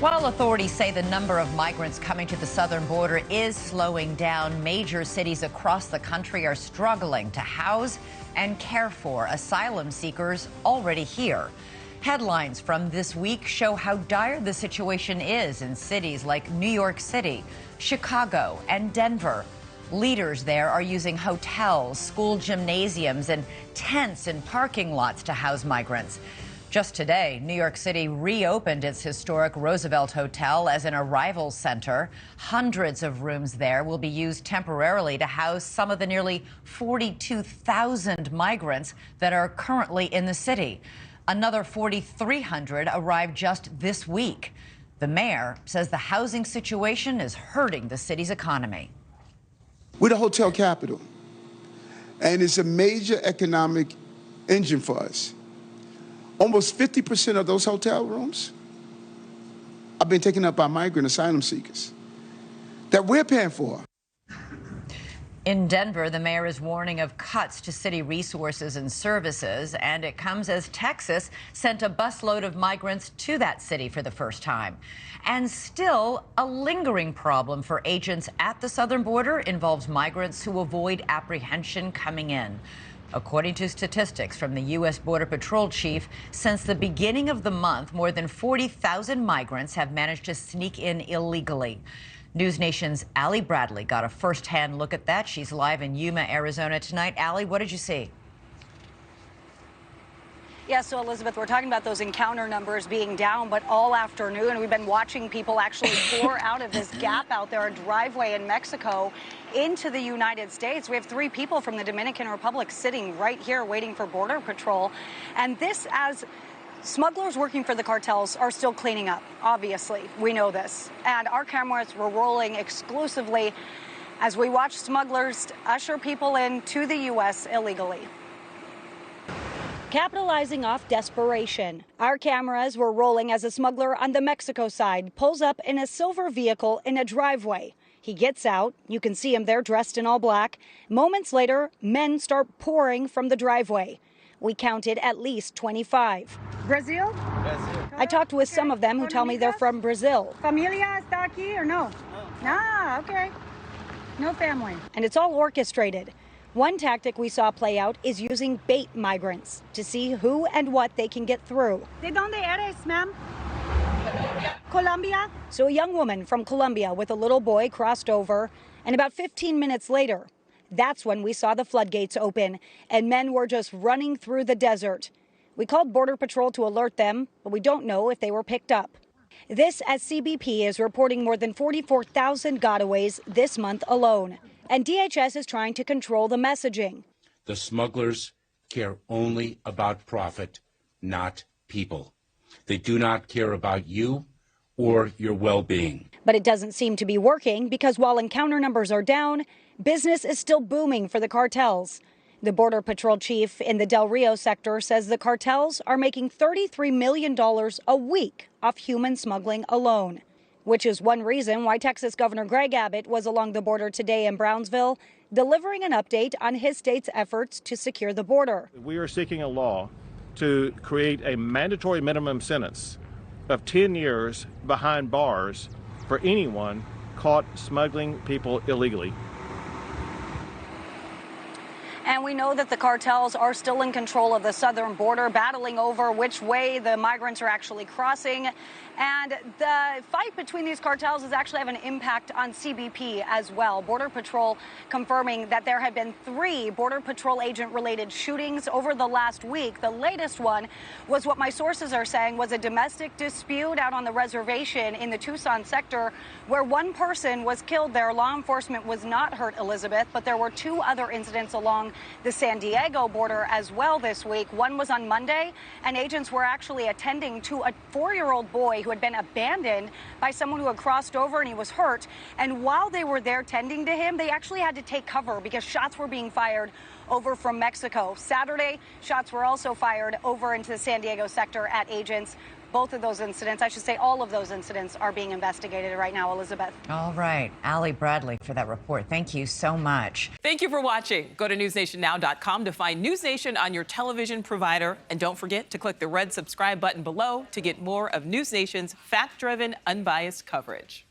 While authorities say the number of migrants coming to the southern border is slowing down, major cities across the country are struggling to house and care for asylum seekers already here. Headlines from this week show how dire the situation is in cities like New York City, Chicago, and Denver. Leaders there are using hotels, school gymnasiums, and tents in parking lots to house migrants. Just today, New York City reopened its historic Roosevelt Hotel as an arrival center. Hundreds of rooms there will be used temporarily to house some of the nearly 42,000 migrants that are currently in the city. Another 4,300 arrived just this week. The mayor says the housing situation is hurting the city's economy. We're the hotel capital, and it's a major economic engine for us. Almost 50% of those hotel rooms have been taken up by migrant asylum seekers that we're paying for. In Denver, the mayor is warning of cuts to city resources and services, and it comes as Texas sent a busload of migrants to that city for the first time. And still, a lingering problem for agents at the southern border involves migrants who avoid apprehension coming in. According to statistics from the U.S. Border Patrol chief, since the beginning of the month, more than 40,000 migrants have managed to sneak in illegally. NewsNation's Allie Bradley got a first-hand look at that. She's live in Yuma, Arizona tonight. Allie, what did you see? Yeah, so Elizabeth, we're talking about those encounter numbers being down, but all afternoon we've been watching people actually pour out of this gap out there, a driveway in Mexico into the United States. We have 3 people from the Dominican Republic sitting right here waiting for Border Patrol. And this as smugglers working for the cartels are still cleaning up, obviously. We know this. And our cameras were rolling exclusively as we watch smugglers usher people into the U.S. illegally. Capitalizing off desperation, our cameras were rolling as a smuggler on the Mexico side pulls up in a silver vehicle in a driveway. He gets out. You can see him there dressed in all black. Moments later, men start pouring from the driveway. We counted at least 25. Brazil? I talked with some of them who tell me they're from Brazil. Familia está aquí or no? Ah, okay. No family. And it's all orchestrated. One tactic we saw play out is using bait migrants to see who and what they can get through. ¿De dónde eres, ma'am? Colombia? So a young woman from Colombia with a little boy crossed over, and about 15 minutes later, that's when we saw the floodgates open and men were just running through the desert. We called Border Patrol to alert them, but we don't know if they were picked up. This as CBP is reporting more than 44,000 gotaways this month alone. And DHS is trying to control the messaging. The smugglers care only about profit, not people. They do not care about you or your well-being. But it doesn't seem to be working because while encounter numbers are down, business is still booming for the cartels. The Border Patrol chief in the Del Rio sector says the cartels are making $33 million a week off human smuggling alone, which is one reason why Texas Governor Greg Abbott was along the border today in Brownsville, delivering an update on his state's efforts to secure the border. We are seeking a law to create a mandatory minimum sentence of 10 years behind bars for anyone caught smuggling people illegally. And we know that the cartels are still in control of the southern border, battling over which way the migrants are actually crossing. And the fight between these cartels is actually having an impact on CBP as well. Border Patrol confirming that there have been 3 Border Patrol agent-related shootings over the last week. The latest one was what my sources are saying was a domestic dispute out on the reservation in the Tucson sector where one person was killed there. Law enforcement was not hurt, Elizabeth, but there were 2 other incidents along the San Diego border as well this week. One was on Monday, and agents were actually attending to a 4-year-old boy who had been abandoned by someone who had crossed over and he was hurt. And while they were there tending to him, they actually had to take cover because shots were being fired over from Mexico. Saturday, shots were also fired over into the San Diego sector at agents. Both of those incidents, I should say all of those incidents, are being investigated right now, Elizabeth. All right. Allie Bradley for that report. Thank you so much. Thank you for watching. Go to newsnationnow.com to find NewsNation on your television provider. And don't forget to click the red subscribe button below to get more of NewsNation's fact-driven, unbiased coverage.